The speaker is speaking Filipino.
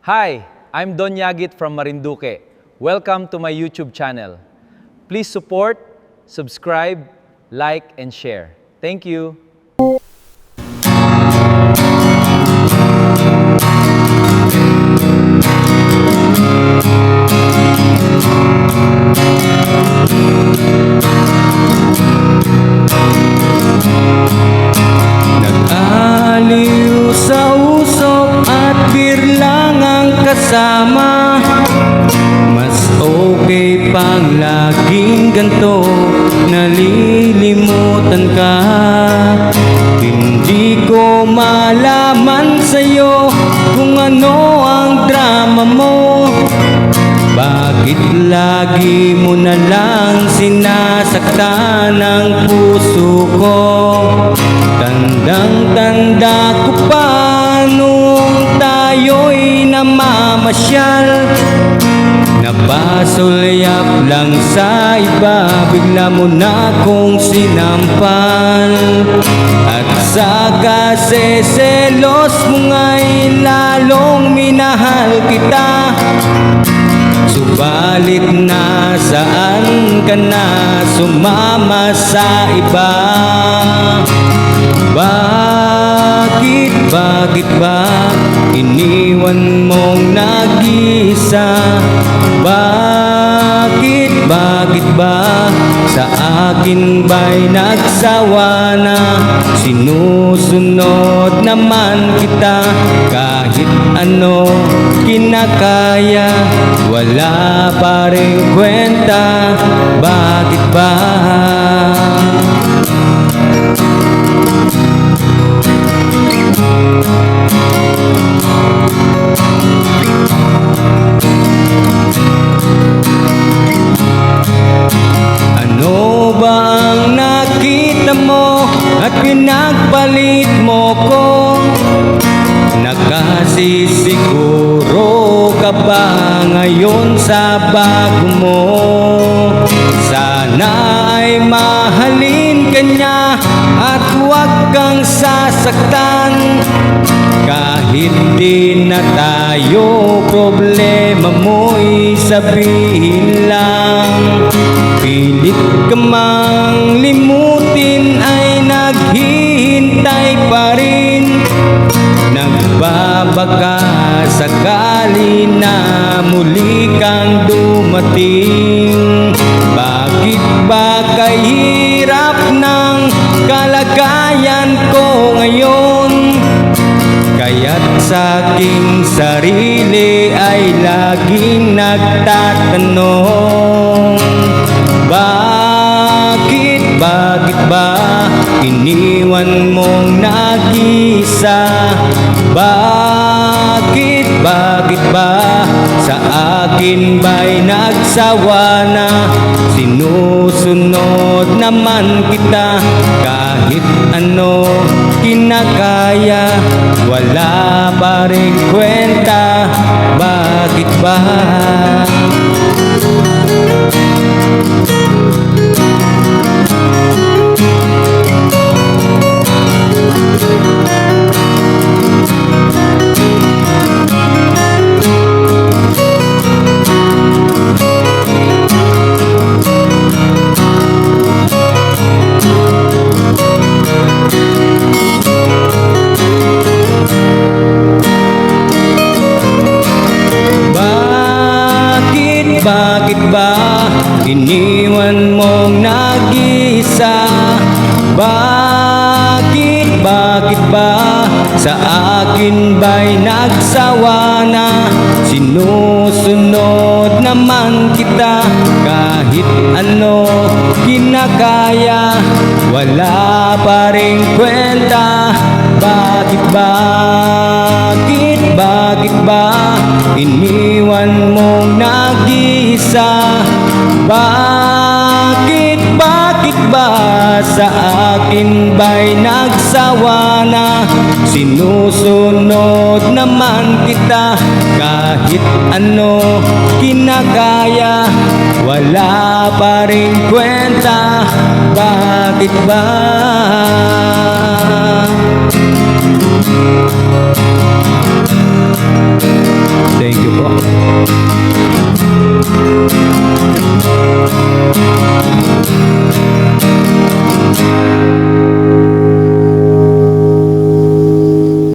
Hi, I'm Don Yagit from Marinduque. Welcome to my YouTube channel. Please support, subscribe, like, and share. Thank you. Nag-aliw sa usok at birlang ang kasama. Mas okay pang laging ganto, nalilimutan ka. Hindi ko malaman sa'yo kung ano ang drama mo. Bakit lagi mo na lang sinasaktan ang puso ko? Tandang-tanda ko pa nung tayo'y namamasyal. Napasulyap lang sa iba, bigla mo na kong sinampal. At sa kaseselos mo nga'y lalong minahal kita. Subalit nasaan ka na, sumama sa iba? Bakit ba iniwan mong nag-isa? Bakit ba sa akin ba'y nagsawa na? Sinusunod naman kita kahit ano kinakaya, wala pa rin kwenta. Bakit ba? Ano ba ang nakita mo at pinagpalit mo ko? Nakasisiguro ka ba ngayon sa bago mo? Sana ay mahalin ka niya at huwag kang sasaktan. Kahit di na tayo, problema mo'y sabihin lang. Pilit ka mang limutin ay naghihintay pa rin. Nagbabaka sakali na muli kang dumating. Bakit ba kahirap ng kalagayan ko ngayon? Kaya't sa aking sarili ay laging nagtatanong, bakit ba iniwan mong nag-isa? Bakit ba sa akin ba'y nagsawa na? Sinusunod naman kita kahit ano kinakaya, wala pa rin kwenta. Bakit ba? Bakit ba iniwan mong nag-isa? Bakit ba sa akin ba'y nagsawa na? Sinusunod naman kita kahit ano kinakaya, wala pa rin kwenta. Bakit ba iniwan mong nag-isa? Bakit ba sa akin ba'y nagsawa na? Sinusunod naman kita kahit ano kinakaya, wala pa rin kwenta. Bakit ba?